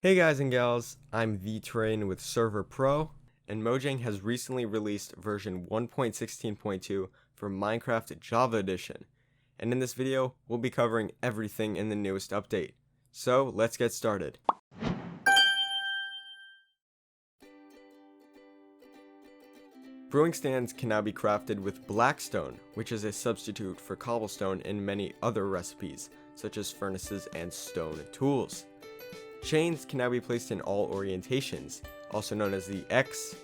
Hey guys and gals, I'm Train with Server.pro, and Mojang has recently released version 1.16.2 for Minecraft Java Edition. And in this video, we'll be covering everything in the newest update. So let's get started. Brewing stands can now be crafted with blackstone, which is a substitute for cobblestone in many other recipes, such as furnaces and stone tools. Chains can now be placed in all orientations, also known as the X,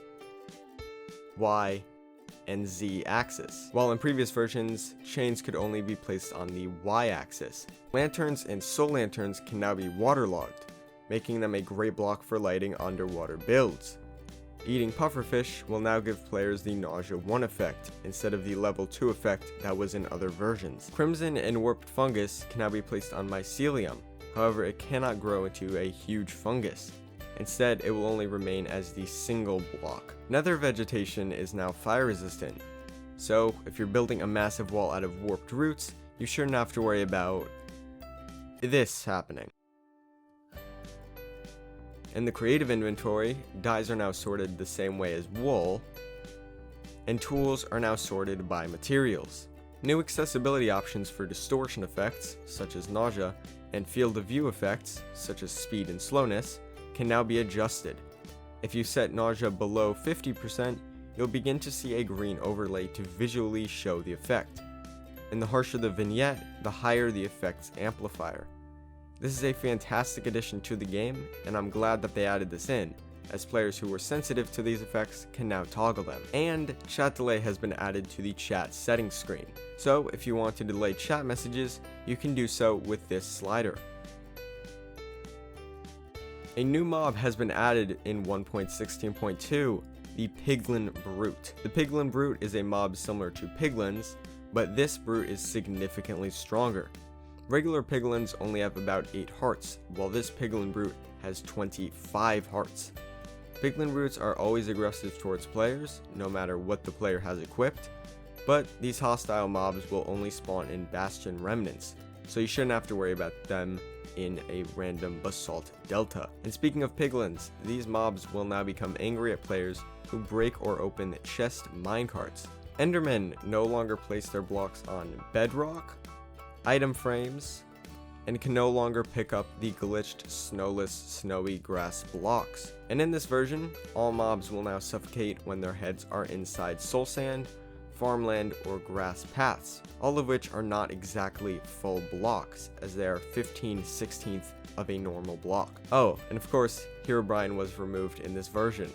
Y, and Z axis, while in previous versions, chains could only be placed on the Y axis. Lanterns and soul lanterns can now be waterlogged, making them a great block for lighting underwater builds. Eating pufferfish will now give players the Nausea 1 effect, instead of the level 2 effect that was in other versions. Crimson and warped fungus can now be placed on mycelium. However, it cannot grow into a huge fungus. Instead, it will only remain as the single block. Nether vegetation is now fire resistant, so if you're building a massive wall out of warped roots, you shouldn't have to worry about this happening. In the creative inventory, dyes are now sorted the same way as wool, and tools are now sorted by materials. New accessibility options for distortion effects, such as nausea, and field of view effects, such as speed and slowness, can now be adjusted. If you set nausea below 50%, you'll begin to see a green overlay to visually show the effect. And the harsher the vignette, the higher the effect's amplifier. This is a fantastic addition to the game, and I'm glad that they added this in, as players who were sensitive to these effects can now toggle them. And chat delay has been added to the chat settings screen. So if you want to delay chat messages, you can do so with this slider. A new mob has been added in 1.16.2, the Piglin Brute. The Piglin Brute is a mob similar to Piglins, but this brute is significantly stronger. Regular Piglins only have about 8 hearts, while this Piglin Brute has 25 hearts. Piglin Brutes are always aggressive towards players, no matter what the player has equipped, but these hostile mobs will only spawn in Bastion Remnants, so you shouldn't have to worry about them in a random basalt delta. And speaking of piglins, these mobs will now become angry at players who break or open chest minecarts. Endermen no longer place their blocks on bedrock, item frames, and can no longer pick up the glitched snowless snowy grass blocks. And in this version, all mobs will now suffocate when their heads are inside soul sand, farmland, or grass paths, all of which are not exactly full blocks, as they are 15/16 of a normal block. Oh, and of course, Herobrine was removed in this version.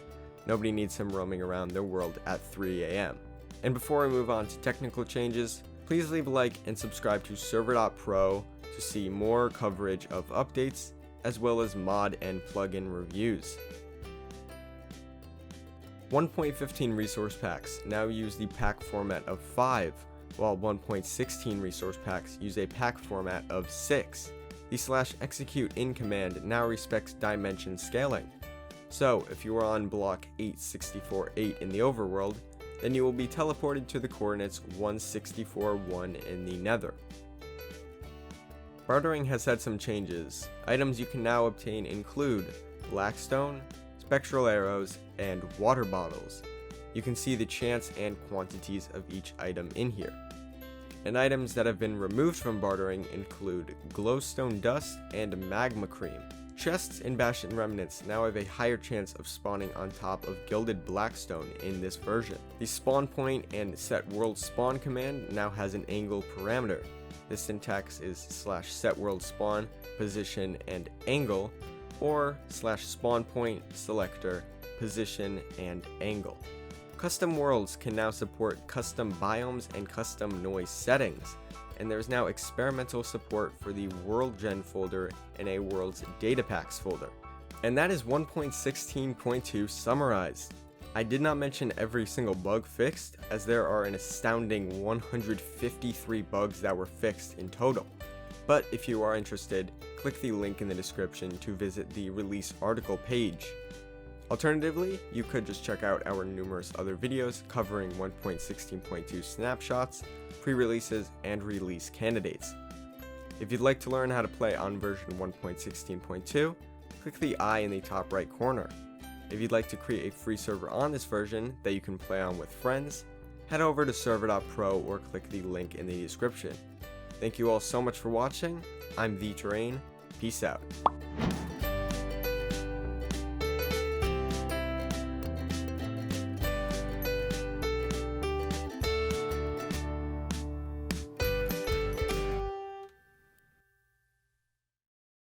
Nobody needs him roaming around their world at 3 AM. And before I move on to technical changes, please leave a like and subscribe to Server.pro to see more coverage of updates, as well as mod and plugin reviews. 1.15 resource packs now use the pack format of 5, while 1.16 resource packs use a pack format of 6. The /execute in command now respects dimension scaling. So if you are on block 864.8 in the overworld, then you will be teleported to the coordinates 164.1 in the nether. Bartering has had some changes. Items you can now obtain include blackstone, spectral arrows, and water bottles. You can see the chance and quantities of each item in here. And items that have been removed from bartering include glowstone dust and magma cream. Chests in Bastion Remnants now have a higher chance of spawning on top of gilded blackstone in this version. The spawn point and set world spawn command now has an angle parameter. The syntax is /set world spawn, position, and angle, or /spawn point, selector, position, and angle. Custom worlds can now support custom biomes and custom noise settings, and there is now experimental support for the World Gen folder in a World's Data Packs folder. And that is 1.16.2 summarized. I did not mention every single bug fixed, as there are an astounding 153 bugs that were fixed in total. But if you are interested, click the link in the description to visit the release article page. Alternatively, you could just check out our numerous other videos covering 1.16.2 snapshots, pre-releases, and release candidates. If you'd like to learn how to play on version 1.16.2, click the eye in the top right corner. If you'd like to create a free server on this version that you can play on with friends, head over to Server.pro or click the link in the description. Thank you all so much for watching. I'm The Terrain. Peace out.